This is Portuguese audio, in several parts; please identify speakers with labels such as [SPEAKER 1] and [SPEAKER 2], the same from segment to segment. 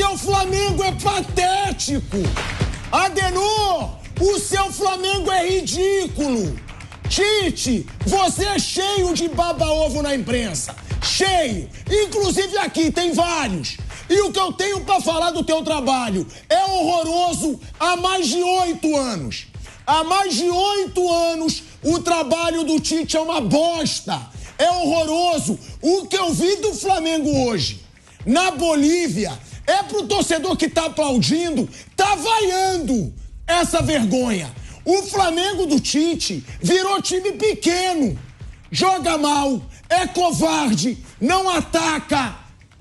[SPEAKER 1] seu Flamengo é patético. Adenor, o seu Flamengo é ridículo. Tite, você é cheio de baba-ovo na imprensa. Cheio. Inclusive aqui tem vários. E o que eu tenho pra falar do teu trabalho é horroroso há mais de 8 anos. Há mais de 8 anos o trabalho do Tite é uma bosta. É horroroso. O que eu vi do Flamengo hoje na Bolívia é pro torcedor que tá aplaudindo, tá vaiando essa vergonha. O Flamengo do Tite virou time pequeno. Joga mal, é covarde, não ataca.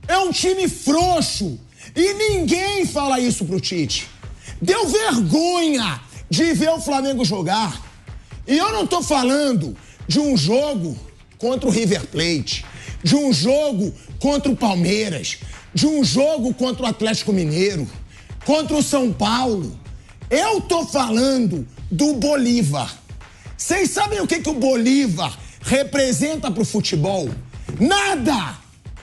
[SPEAKER 1] É um time frouxo. E ninguém fala isso pro Tite. Deu vergonha de ver o Flamengo jogar. E eu não tô falando de um jogo contra o River Plate, de um jogo contra o Palmeiras, de um jogo contra o Atlético Mineiro, contra o São Paulo. Eu tô falando do Bolívar. Vocês sabem o que o Bolívar representa pro futebol? Nada!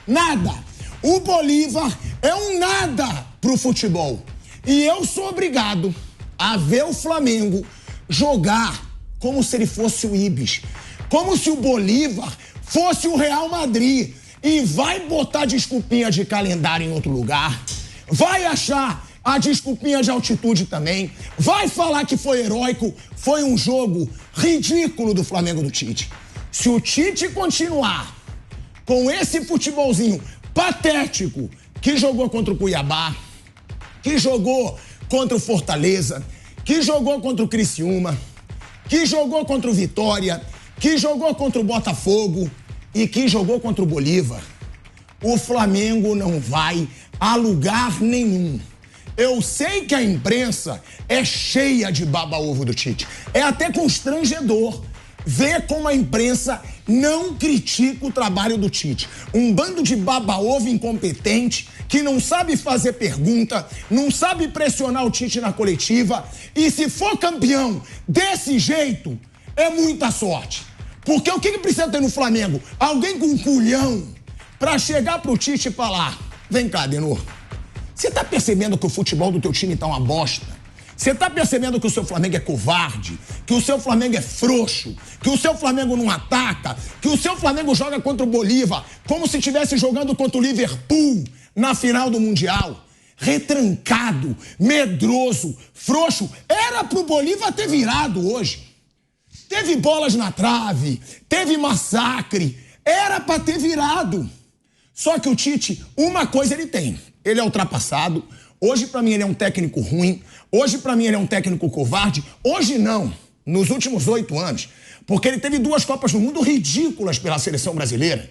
[SPEAKER 1] Nada! O Bolívar é um nada pro futebol. E eu sou obrigado a ver o Flamengo jogar como se ele fosse o Ibis. Como se o Bolívar fosse o Real Madrid. E vai botar desculpinha de calendário em outro lugar. Vai achar a desculpinha de altitude também. Vai falar que foi heróico. Foi um jogo ridículo do Flamengo do Tite. Se o Tite continuar com esse futebolzinho patético que jogou contra o Cuiabá, que jogou contra o Fortaleza, que jogou contra o Criciúma, que jogou contra o Vitória, que jogou contra o Botafogo e que jogou contra o Bolívar, o Flamengo não vai a lugar nenhum. Eu sei que a imprensa é cheia de baba-ovo do Tite. É até constrangedor ver como a imprensa não critica o trabalho do Tite. Um bando de baba-ovo incompetente que não sabe fazer pergunta, não sabe pressionar o Tite na coletiva. E se for campeão desse jeito, é muita sorte. Porque o que precisa ter no Flamengo? Alguém com um culhão pra chegar pro Tite e falar: vem cá, Adenor, você tá percebendo que o futebol do teu time tá uma bosta? Você tá percebendo que o seu Flamengo é covarde? Que o seu Flamengo é frouxo? Que o seu Flamengo não ataca? Que o seu Flamengo joga contra o Bolívar como se estivesse jogando contra o Liverpool na final do Mundial? Retrancado, medroso, frouxo. Era pro Bolívar ter virado hoje. Teve bolas na trave, teve massacre. Era pra ter virado. Só que o Tite, uma coisa ele tem. Ele é ultrapassado. Hoje, pra mim, ele é um técnico ruim. Hoje, pra mim, ele é um técnico covarde. Hoje, não. Nos últimos 8 anos. Porque ele teve 2 Copas do Mundo ridículas pela seleção brasileira.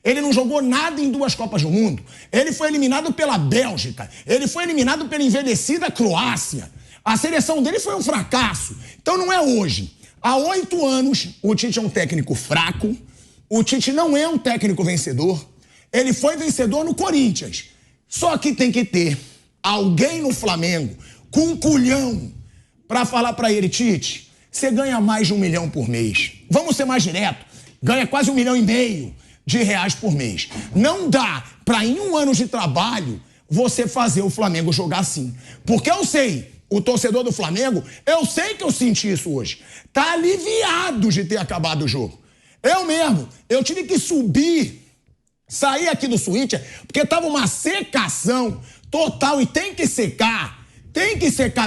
[SPEAKER 1] Ele não jogou nada em 2 Copas do Mundo. Ele foi eliminado pela Bélgica. Ele foi eliminado pela envelhecida Croácia. A seleção dele foi um fracasso. Então, não é hoje. Há 8 anos, o Tite é um técnico fraco. O Tite não é um técnico vencedor. Ele foi vencedor no Corinthians. Só que tem que ter alguém no Flamengo com um culhão pra falar pra ele: Tite, você ganha mais de R$1 milhão por mês. Vamos ser mais direto. Ganha quase R$1,5 milhão por mês. Não dá pra, em 1 ano de trabalho, você fazer o Flamengo jogar assim. Porque eu sei, o torcedor do Flamengo, eu sei que eu senti isso hoje. Tá aliviado de ter acabado o jogo. Eu mesmo, eu tive que subir, sair aqui do switcher, porque tava uma secação total e tem que secar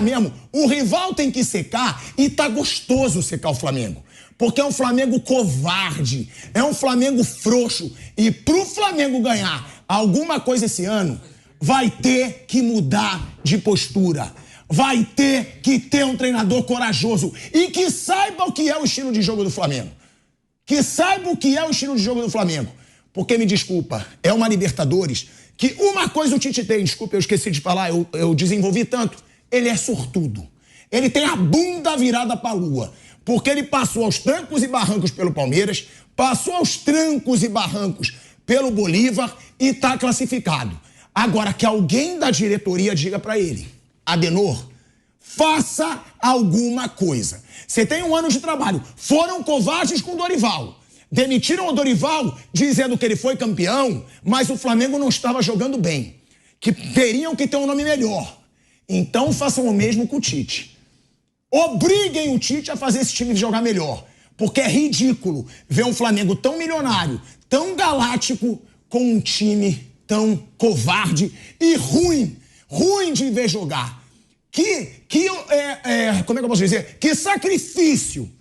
[SPEAKER 1] mesmo. O rival tem que secar e tá gostoso secar o Flamengo. Porque é um Flamengo covarde, é um Flamengo frouxo. E pro Flamengo ganhar alguma coisa esse ano, vai ter que mudar de postura. Vai ter que ter um treinador corajoso e que saiba o que é o estilo de jogo do Flamengo. Que saiba o que é o estilo de jogo do Flamengo. Porque, me desculpa, é uma Libertadores que uma coisa o Tite tem, desculpa, eu esqueci de falar, eu desenvolvi tanto, ele é sortudo. Ele tem a bunda virada pra lua, porque ele passou aos trancos e barrancos pelo Palmeiras, passou aos trancos e barrancos pelo Bolívar e tá classificado. Agora, que alguém da diretoria diga pra ele: Adenor, faça alguma coisa. Você tem 1 ano de trabalho. Foram covardes com o Dorival. Demitiram o Dorival dizendo que ele foi campeão, mas o Flamengo não estava jogando bem. que teriam que ter um nome melhor. Então façam o mesmo com o Tite. Obriguem o Tite a fazer esse time jogar melhor. Porque é ridículo ver um Flamengo tão milionário, tão galáctico, com um time tão covarde e ruim de ver jogar. Como é que eu posso dizer? Que sacrifício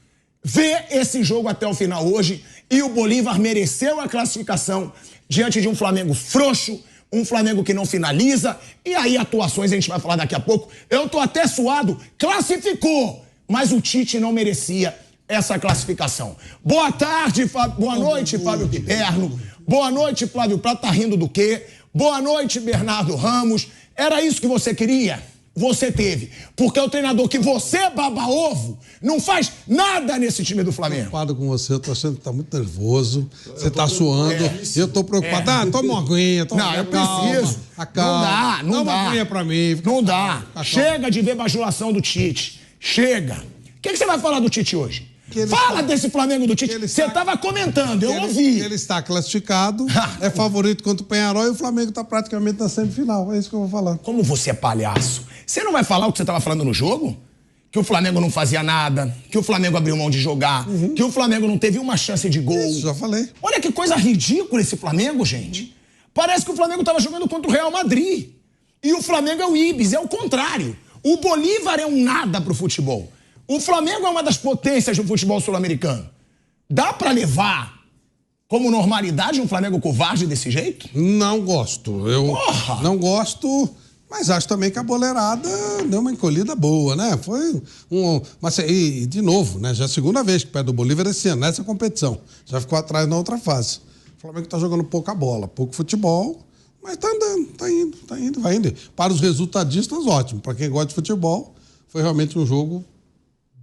[SPEAKER 1] ver esse jogo até o final hoje, e o Bolívar mereceu a classificação diante de um Flamengo frouxo, um Flamengo que não finaliza, e aí atuações a gente vai falar daqui a pouco. Eu tô até suado, classificou, mas o Tite não merecia essa classificação. Boa tarde, boa noite, Fábio Piperno. Boa noite, Flávio Prata. Tá rindo do quê? Boa noite, Bernardo Ramos. Era isso que você queria? Você teve. Porque o treinador que você baba ovo não faz nada nesse time do Flamengo.
[SPEAKER 2] Preocupado com você, eu tô achando que tá muito nervoso. Você tá suando. Eu tô preocupado. Toma uma aguinha.
[SPEAKER 1] Não, eu preciso.
[SPEAKER 2] Calma.
[SPEAKER 1] Não dá.
[SPEAKER 2] Dá uma aguinha pra mim.
[SPEAKER 1] Não dá. Chega de ver bajulação do Tite. Chega. O que você vai falar do Tite hoje? Fala desse Flamengo do Tite. Você estava comentando, eu ouvi.
[SPEAKER 2] Ele está classificado, é favorito contra o Peñarol e o Flamengo está praticamente na semifinal. É isso que eu vou falar.
[SPEAKER 1] Como você é palhaço? Você não vai falar o que você estava falando no jogo? Que o Flamengo não fazia nada, que o Flamengo abriu mão de jogar, que o Flamengo não teve uma chance de gol.
[SPEAKER 2] Isso, já falei.
[SPEAKER 1] Olha que coisa ridícula esse Flamengo, gente. Parece que o Flamengo estava jogando contra o Real Madrid. E o Flamengo é o Ibis, é o contrário. O Bolívar é um nada pro futebol. O Flamengo é uma das potências do futebol sul-americano. Dá pra levar como normalidade um Flamengo covarde desse jeito?
[SPEAKER 2] Não gosto. Não gosto, mas acho também que a boleirada deu uma encolhida boa, né? Foi mas e de novo, né? Já é a segunda vez que perde o Bolívar esse ano, nessa competição. Já ficou atrás na outra fase. O Flamengo tá jogando pouca bola, pouco futebol, mas tá andando, vai indo. Para os resultadistas, ótimo. Para quem gosta de futebol, foi realmente um jogo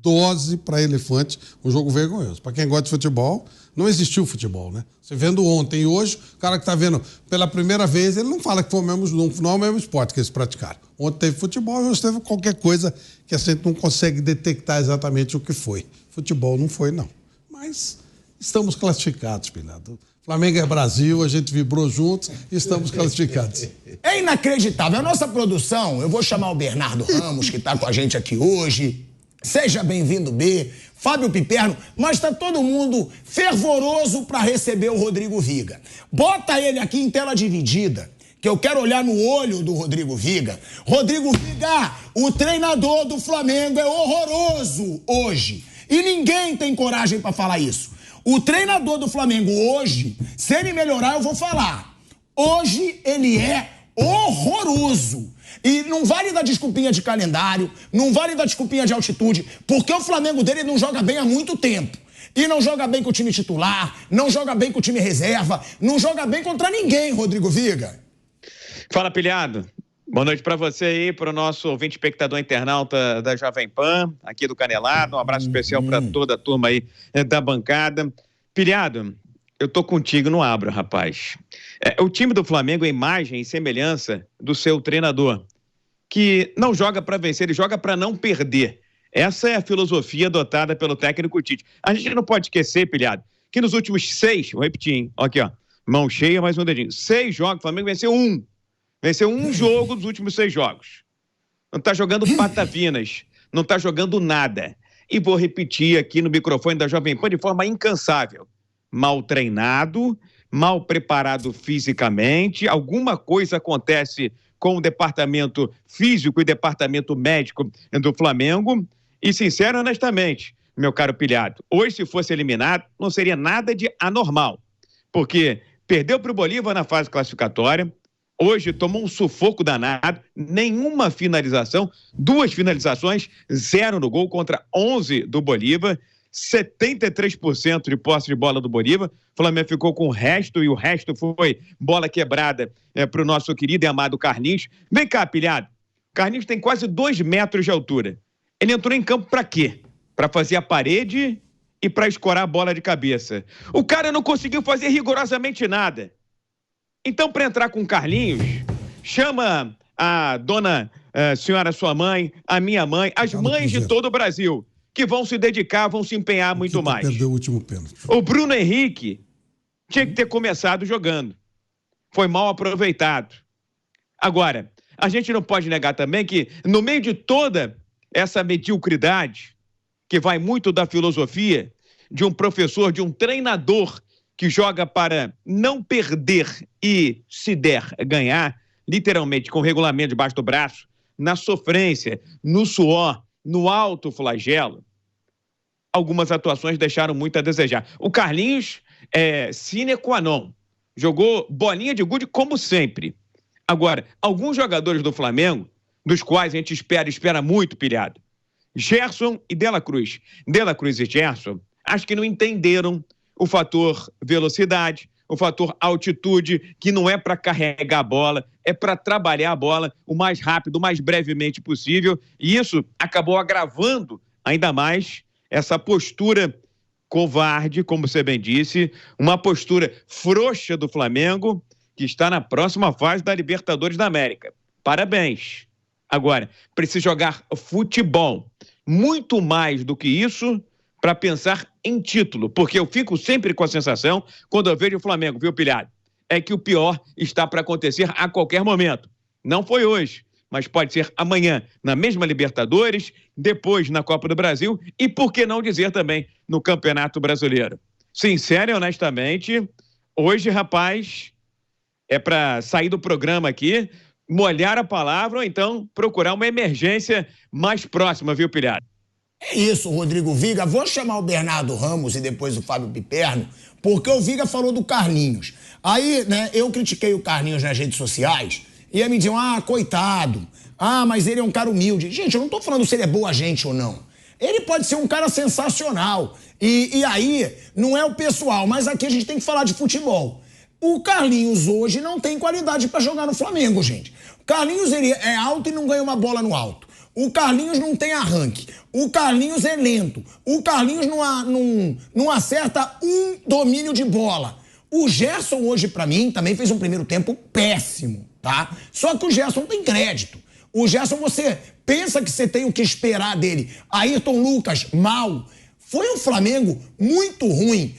[SPEAKER 2] dose para elefante, um jogo vergonhoso. Para quem gosta de futebol, não existiu futebol, né? Você vendo ontem e hoje, o cara que está vendo pela primeira vez, ele não fala que foi não é o mesmo esporte que eles praticaram. Ontem teve futebol e hoje teve qualquer coisa que a gente não consegue detectar exatamente o que foi. Futebol não foi, não. Mas estamos classificados, Pilhado. Flamengo é Brasil, a gente vibrou juntos e estamos classificados.
[SPEAKER 1] É inacreditável. A nossa produção, eu vou chamar o Bernardo Ramos, que está com a gente aqui hoje. Seja bem-vindo, B, Fábio Piperno, mas tá todo mundo fervoroso para receber o Rodrigo Viga. Bota ele aqui em tela dividida, que eu quero olhar no olho do Rodrigo Viga. Rodrigo Viga, o treinador do Flamengo é horroroso hoje. E ninguém tem coragem para falar isso. O treinador do Flamengo hoje, se ele melhorar, eu vou falar. Hoje ele é horroroso. E não vale dar desculpinha de calendário, não vale dar desculpinha de altitude, porque o Flamengo dele não joga bem há muito tempo. E não joga bem com o time titular, não joga bem com o time reserva, não joga bem contra ninguém, Rodrigo Viga.
[SPEAKER 3] Fala, Pilhado. Boa noite para você aí, para o nosso ouvinte espectador internauta da Jovem Pan, aqui do Canelado. Um abraço especial para toda a turma aí da bancada. Pilhado, eu tô contigo, não abro, rapaz. O time do Flamengo é imagem e semelhança do seu treinador, que não joga para vencer, ele joga para não perder. Essa é a filosofia adotada pelo técnico Tite. A gente não pode esquecer, Pilhado, que nos últimos 6, vou repetir, hein? Aqui, ó, mão cheia, mais um dedinho. 6 jogos, o Flamengo venceu 1. Venceu um jogo dos últimos 6 jogos. Não tá jogando patavinas, não tá jogando nada. E vou repetir aqui no microfone da Jovem Pan de forma incansável. Mal treinado, mal preparado fisicamente, alguma coisa acontece com o departamento físico e departamento médico do Flamengo. E, sincero e honestamente, meu caro Pilhado, hoje, se fosse eliminado, não seria nada de anormal, porque perdeu para o Bolívar na fase classificatória, hoje tomou um sufoco danado, nenhuma finalização, 2 finalizações, 0 no gol contra 11 do Bolívar, 73% de posse de bola do Bolívar. O Flamengo ficou com o resto, e o resto foi bola quebrada para o nosso querido e amado Carlinhos. Vem cá, Pilhado. Carlinhos tem quase 2 metros de altura. Ele entrou em campo para quê? Para fazer a parede e para escorar a bola de cabeça. O cara não conseguiu fazer rigorosamente nada. Então, para entrar com o Carlinhos, chama a dona senhora sua mãe, a minha mãe, as mães de todo o Brasil, que vão se dedicar, vão se empenhar muito mais.
[SPEAKER 2] Perdeu o último pênalti.
[SPEAKER 3] O Bruno Henrique tinha que ter começado jogando. Foi mal aproveitado. Agora, a gente não pode negar também que, no meio de toda essa mediocridade, que vai muito da filosofia de um professor, de um treinador que joga para não perder e, se der, ganhar, literalmente com o regulamento debaixo do braço, na sofrência, no suor, no alto flagelo, algumas atuações deixaram muito a desejar. O Carlinhos é sine qua non, jogou bolinha de gude como sempre. Agora, alguns jogadores do Flamengo, dos quais a gente espera muito, pilhado, Gerson e De La Cruz. De La Cruz e Gerson, acho que não entenderam o fator velocidade, o fator altitude, que não é para carregar a bola, é para trabalhar a bola o mais rápido, o mais brevemente possível, e isso acabou agravando ainda mais essa postura covarde, como você bem disse, uma postura frouxa do Flamengo, que está na próxima fase da Libertadores da América. Parabéns. Agora, precisa jogar futebol. Muito mais do que isso para pensar em título, porque eu fico sempre com a sensação, quando eu vejo o Flamengo, viu, pilhado? É que o pior está para acontecer a qualquer momento. Não foi hoje, mas pode ser amanhã, na mesma Libertadores, depois na Copa do Brasil e, por que não dizer também, no Campeonato Brasileiro. Sincero e honestamente, hoje, rapaz, é para sair do programa aqui, molhar a palavra ou então procurar uma emergência mais próxima, viu, pilhado?
[SPEAKER 1] É isso, Rodrigo Viga. Vou chamar o Bernardo Ramos e depois o Fábio Piperno, porque o Viga falou do Carlinhos. Aí, né, eu critiquei o Carlinhos nas redes sociais e aí me diziam, coitado, mas ele é um cara humilde. Gente, eu não tô falando se ele é boa gente ou não. Ele pode ser um cara sensacional. E aí, não é o pessoal, mas aqui a gente tem que falar de futebol. O Carlinhos hoje não tem qualidade pra jogar no Flamengo, gente. O Carlinhos, ele é alto e não ganha uma bola no alto. O Carlinhos não tem arranque. O Carlinhos é lento. O Carlinhos não acerta um domínio de bola. O Gerson hoje, pra mim, também fez um primeiro tempo péssimo, tá? Só que o Gerson tem crédito. O Gerson, você pensa que você tem o que esperar dele. Ayrton Lucas, mal. Foi um Flamengo muito ruim.